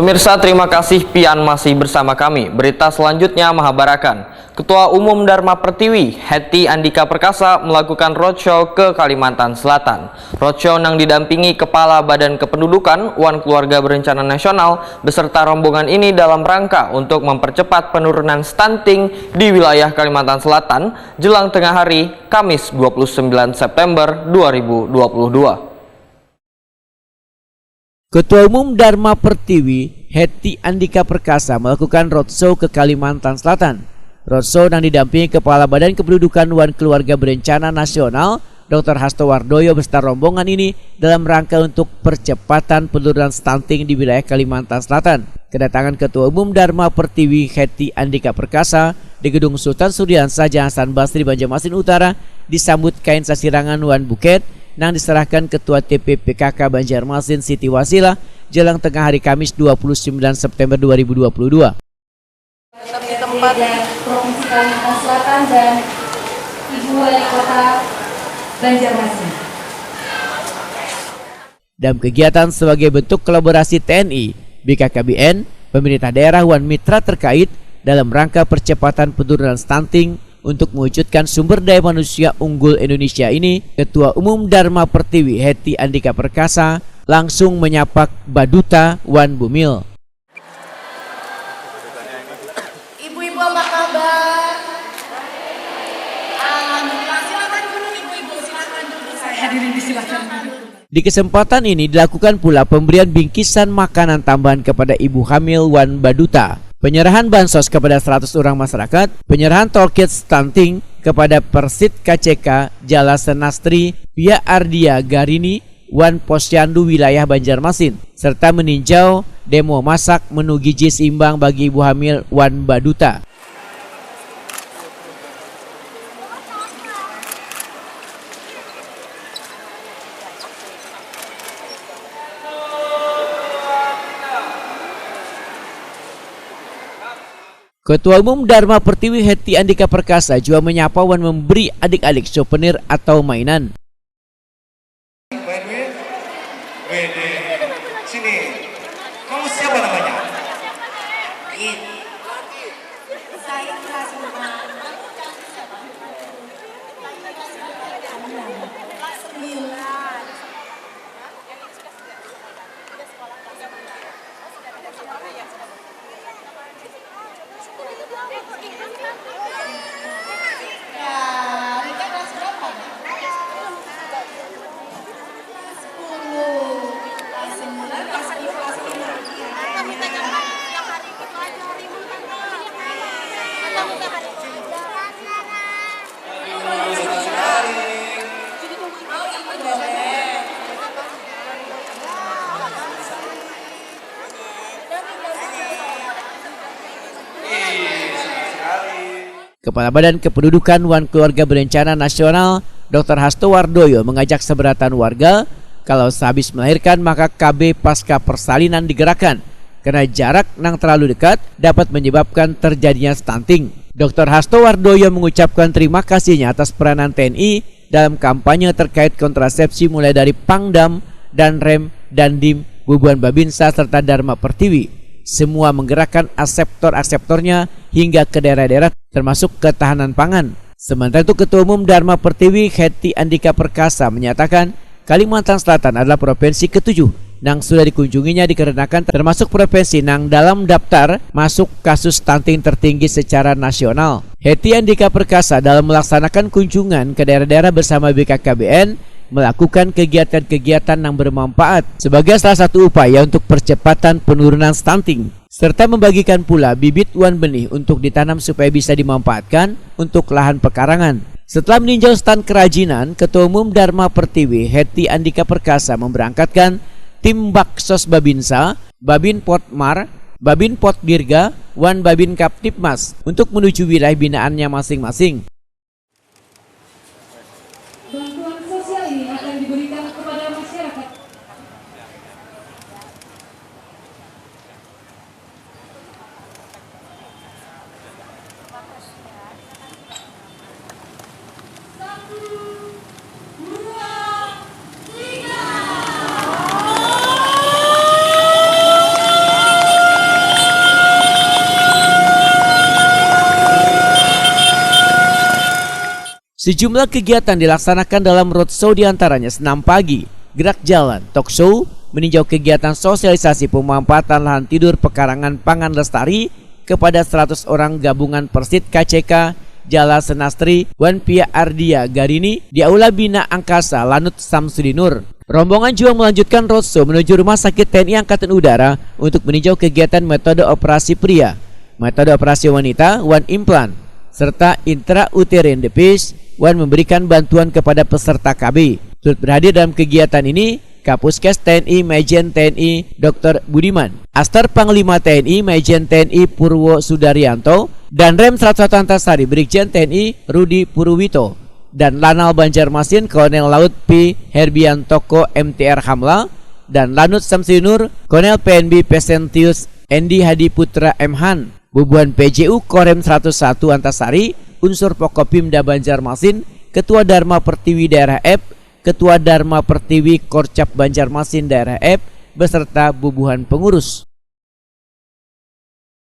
Pemirsa, terima kasih Pian masih bersama kami. Berita selanjutnya Mahabarakan. Ketua Umum Dharma Pertiwi, Hetty Andika Perkasa melakukan roadshow ke Kalimantan Selatan. Roadshow yang didampingi Kepala Badan Kependudukan, Wan Keluarga Berencana Nasional, beserta rombongan ini dalam rangka untuk mempercepat penurunan stunting di wilayah Kalimantan Selatan jelang tengah hari Kamis 29 September 2022. Ketua Umum Dharma Pertiwi, Hetty Andika Perkasa melakukan roadshow ke Kalimantan Selatan. Roadshow yang didampingi Kepala Badan Kependudukan Wan Keluarga Berencana Nasional, Dr. Hasto Wardoyo beserta rombongan ini dalam rangka untuk percepatan penurunan stunting di wilayah Kalimantan Selatan. Kedatangan Ketua Umum Dharma Pertiwi, Hetty Andika Perkasa di Gedung Sultan Sudiansah Jalan Hasan Basri, Banjarmasin Utara disambut kain sasirangan Wan Buket yang diserahkan Ketua TPPKK Banjarmasin Siti Wasilah jelang tengah hari Kamis 29 September 2022. Di tempat Provinsi Kalimantan Selatan dan Ibu Wali Kota Banjarmasin. Dalam kegiatan sebagai bentuk kolaborasi TNI, BKKBN, pemerintah daerah Wan Mitra terkait dalam rangka percepatan penurunan stunting untuk mewujudkan sumber daya manusia unggul Indonesia ini, Ketua Umum Dharma Pertiwi Hetty Andika Perkasa langsung menyapa Baduta Wan Bumil. Ibu-ibu apa kabar? Alhamdulillah, silakan dulu ibu-ibu, silakan dulu. Saya hadirin silakan. Di kesempatan ini dilakukan pula pemberian bingkisan makanan tambahan kepada ibu hamil Wan Baduta, penyerahan bansos kepada 100 orang masyarakat, penyerahan toolkit stunting kepada Persit KCK Jala Senastri Pia Ardia Garini Wan Posyandu wilayah Banjarmasin, serta meninjau demo masak menu gizi seimbang bagi ibu hamil Wan Baduta. Ketua Umum Dharma Pertiwi Hetty Andika Perkasa juga menyapa Wan memberi adik-adik souvenir atau mainan. Sini, kamu siapa namanya? Saya kelas 5. Kelas 9. Ya, Rika kelas berapa? Kelas 10. Kelas 9, kelas 10, kelas 5. Atau minta yang hari itu aja hari ini tante. Atau minta hari itu aja. Jadi tunggu itu boleh. Kepala Badan Kependudukan Wan Keluarga Berencana Nasional, Dr. Hasto Wardoyo mengajak seberatan warga kalau sehabis melahirkan maka KB pasca persalinan digerakkan karena jarak yang terlalu dekat dapat menyebabkan terjadinya stunting. Dr. Hasto Wardoyo mengucapkan terima kasihnya atas peranan TNI dalam kampanye terkait kontrasepsi mulai dari Pangdam, Danrem, Dandim, Bubuan Babinsa serta Dharma Pertiwi. Semua menggerakkan aseptor-aseptornya hingga ke daerah-daerah termasuk ketahanan pangan. Sementara itu Ketua Umum Dharma Pertiwi Hetty Andika Perkasa menyatakan Kalimantan Selatan adalah provinsi ke-7 yang sudah dikunjunginya dikarenakan termasuk provinsi yang dalam daftar masuk kasus stunting tertinggi secara nasional. Hetty Andika Perkasa dalam melaksanakan kunjungan ke daerah-daerah bersama BKKBN melakukan kegiatan-kegiatan yang bermanfaat sebagai salah satu upaya untuk percepatan penurunan stunting, serta membagikan pula bibit wan benih untuk ditanam supaya bisa dimanfaatkan untuk lahan pekarangan. Setelah meninjau stand kerajinan, Ketua Umum Dharma Pertiwi Hetty Andika Perkasa memberangkatkan tim Baksos Babinsa, Babin Potmar, Babin Potdirga, Wan Babin Kaptipmas untuk menuju wilayah binaannya masing-masing. Bantuan sosial ini akan diberikan kepada masyarakat. Sejumlah kegiatan dilaksanakan dalam roadshow, diantaranya senam pagi, gerak jalan, talk show, meninjau kegiatan sosialisasi pemanfaatan lahan tidur pekarangan pangan lestari kepada 100 orang gabungan Persit KCK Jala Senastri Wan Pia Ardia Garini di Aula Bina Angkasa Lanut Samsudinur. Rombongan juga melanjutkan roadshow menuju Rumah Sakit TNI Angkatan Udara untuk meninjau kegiatan metode operasi pria, metode operasi wanita, Wan Implant, serta intrauterine device. Wan memberikan bantuan kepada peserta KB. Turut berhadir dalam kegiatan ini Kapuskes TNI Majen TNI Dr. Budiman, Aster Panglima TNI Majen TNI Purwo Sudaryanto, dan Rem 101 Antasari Brigjen TNI Rudi Purwito, dan Lanal Banjarmasin Kolonel Laut P. Herbiantoko MTR Hamla, dan Lanut Samsudinur Kolonel PNB Pesentius Endi Hadi Putra Mhan, Bubuhan PJU Korem 101 Antasari, unsur Pokopimda Banjarmasin, Ketua Dharma Pertiwi Daerah F, Ketua Dharma Pertiwi Korcap Banjarmasin Daerah F, beserta bubuhan pengurus.